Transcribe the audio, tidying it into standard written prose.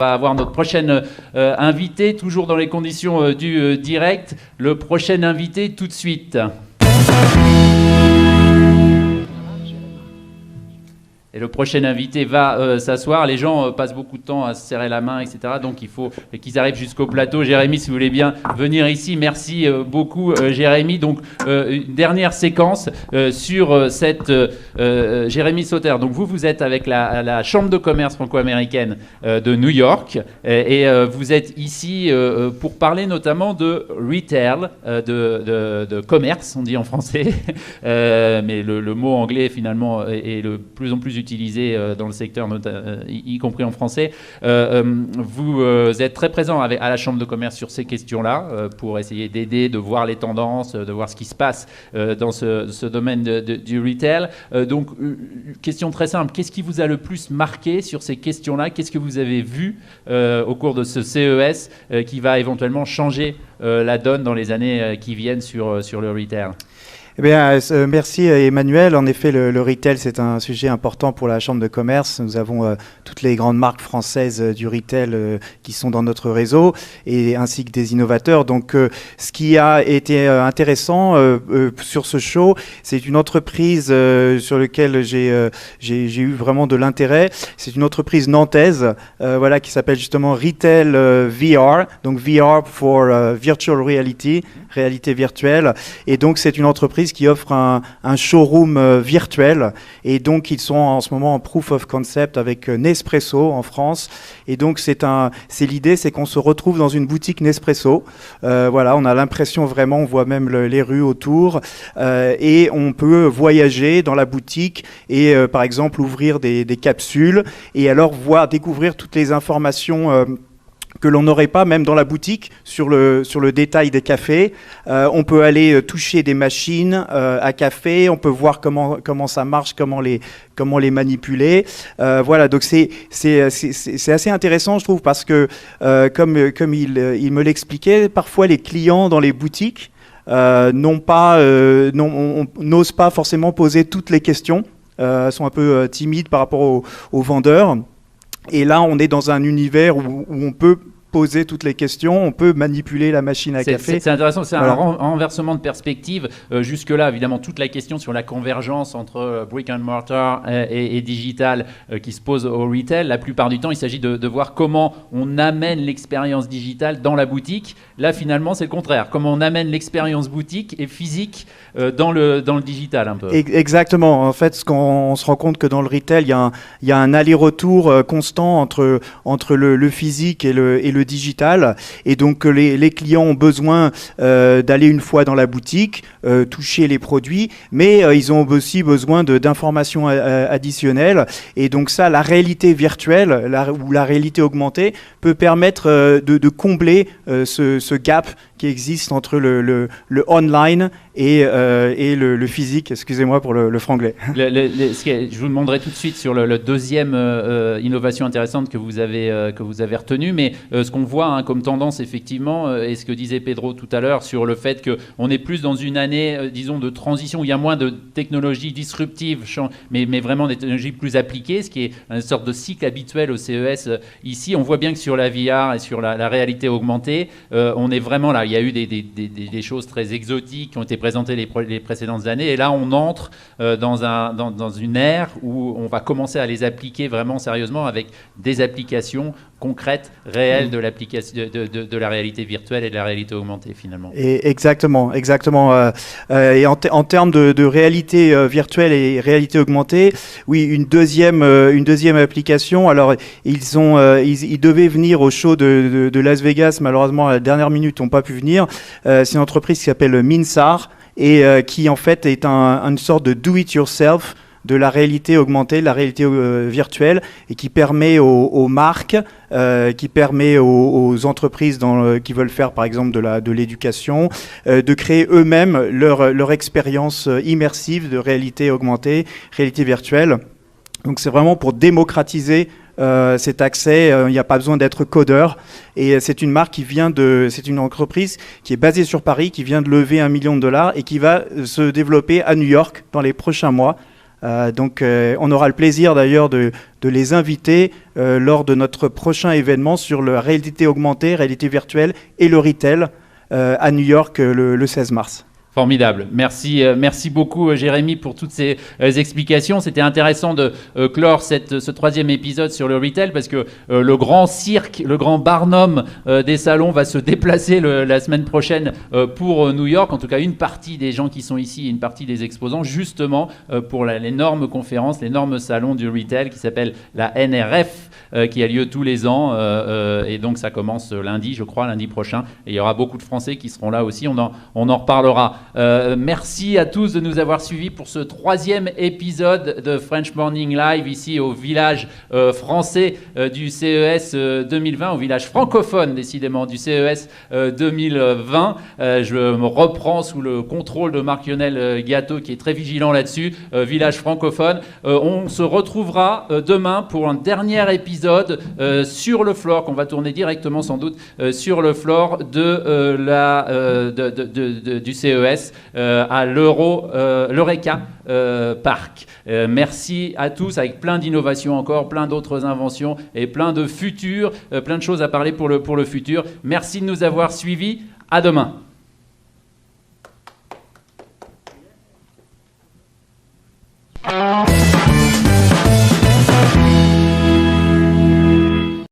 On va avoir notre prochaine invité, toujours dans les conditions du direct. Le prochain invité tout de suite. Et le prochain invité va s'asseoir. Les gens passent beaucoup de temps à se serrer la main, etc. Donc il faut qu'ils arrivent jusqu'au plateau. Jérémy, si vous voulez bien venir ici. Merci beaucoup, Jérémy. Donc une dernière séquence sur cette Jérémy Sauter. Donc vous êtes avec la Chambre de commerce franco-américaine de New York et vous êtes ici pour parler notamment de retail, de commerce, on dit en français. Mais le mot anglais finalement est de plus en plus utilisé dans le secteur, y compris en français. Vous êtes très présent à la Chambre de commerce sur ces questions-là pour essayer d'aider, de voir les tendances, de voir ce qui se passe dans ce domaine du retail. Donc, question très simple. Qu'est-ce qui vous a le plus marqué sur ces questions-là? Qu'est-ce que vous avez vu au cours de ce CES qui va éventuellement changer la donne dans les années qui viennent sur le retail? Eh bien, merci Emmanuel. En effet, le retail, c'est un sujet important pour la Chambre de commerce. Nous avons toutes les grandes marques françaises du retail qui sont dans notre réseau, et ainsi que des innovateurs. Donc, ce qui a été intéressant sur ce show, c'est une entreprise sur laquelle j'ai eu vraiment de l'intérêt. C'est une entreprise nantaise, voilà, qui s'appelle justement Retail VR, donc VR for Virtual Reality, réalité virtuelle. Et donc, c'est une entreprise qui offre un showroom virtuel, et donc ils sont en ce moment en proof of concept avec Nespresso en France, et donc c'est l'idée, c'est qu'on se retrouve dans une boutique Nespresso, voilà, on a l'impression vraiment, on voit même les rues autour, et on peut voyager dans la boutique et par exemple ouvrir des capsules et alors découvrir toutes les informations que l'on n'aurait pas même dans la boutique sur le détail des cafés. On peut aller toucher des machines à café, on peut voir comment ça marche, comment les manipuler. Voilà, donc c'est assez intéressant, je trouve, parce que comme il me l'expliquait, parfois les clients dans les boutiques n'osent pas forcément poser toutes les questions, sont un peu timides par rapport aux vendeurs. Et là, on est dans un univers où on peut poser toutes les questions, on peut manipuler la machine à café. C'est intéressant, c'est un renversement de perspective. Jusque-là, évidemment, toute la question sur la convergence entre brick and mortar et digital qui se pose au retail, la plupart du temps, il s'agit de voir comment on amène l'expérience digitale dans la boutique. Là, finalement, c'est le contraire. Comment on amène l'expérience boutique et physique dans le digital un peu. Exactement. En fait, on se rend compte que dans le retail, il y a un aller-retour constant entre le physique et le digital, et donc les clients ont besoin d'aller une fois dans la boutique, toucher les produits, mais ils ont aussi besoin d'informations additionnelles, et donc ça, la réalité virtuelle ou la réalité augmentée peut permettre de combler ce gap qui existe entre le online et le physique. Excusez-moi pour le franglais. Je vous demanderai tout de suite sur le deuxième innovation intéressante que vous avez retenue, mais ce qu'on voit comme tendance effectivement, et ce que disait Pedro tout à l'heure sur le fait qu'on est plus dans une année, disons, de transition où il y a moins de technologies disruptives, mais vraiment des technologies plus appliquées, ce qui est une sorte de cycle habituel au CES ici. On voit bien que sur la VR et sur la réalité augmentée, on est vraiment là. Il y a eu des choses très exotiques qui ont été présentées les précédentes années, et là on entre dans une ère où on va commencer à les appliquer vraiment sérieusement avec des applications concrète, réelle de la réalité virtuelle et de la réalité augmentée finalement. Et exactement. Et en termes de réalité virtuelle et réalité augmentée, oui, une deuxième application. Alors ils devaient venir au show de Las Vegas, malheureusement à la dernière minute, n'ont pas pu venir. C'est une entreprise qui s'appelle Minsar et qui en fait est une sorte de do-it-yourself de la réalité augmentée, de la réalité virtuelle, et qui permet aux marques, qui permet aux entreprises qui veulent faire par exemple de l'éducation, de créer eux-mêmes leur expérience immersive de réalité augmentée, réalité virtuelle. Donc c'est vraiment pour démocratiser cet accès. Il n'y a pas besoin d'être codeur, et c'est une marque c'est une entreprise qui est basée sur Paris, qui vient de lever $1 million et qui va se développer à New York dans les prochains mois. Donc on aura le plaisir d'ailleurs de les inviter lors de notre prochain événement sur la réalité augmentée, réalité virtuelle et le retail à New York le 16 mars. Formidable. Merci beaucoup Jérémy pour toutes ces explications. C'était intéressant de clore ce troisième épisode sur le retail parce que le grand cirque, le grand Barnum des salons va se déplacer la semaine prochaine pour New York. En tout cas, une partie des gens qui sont ici et une partie des exposants justement pour l'énorme conférence, l'énorme salon du retail qui s'appelle la NRF qui a lieu tous les ans et donc ça commence lundi, je crois, lundi prochain. Et il y aura beaucoup de Français qui seront là aussi. On en reparlera. Merci à tous de nous avoir suivis pour ce troisième épisode de French Morning Live ici au village français du CES 2020, au village francophone décidément du CES 2020. Je me reprends sous le contrôle de Marc-Lionel Gâteau qui est très vigilant là-dessus, village francophone. On se retrouvera demain pour un dernier épisode sur le floor qu'on va tourner directement sans doute sur le floor du CES à l'Eureka Park. Merci à tous avec plein d'innovations encore, plein d'autres inventions et plein de futurs, plein de choses à parler pour le futur. Merci de nous avoir suivis. À demain.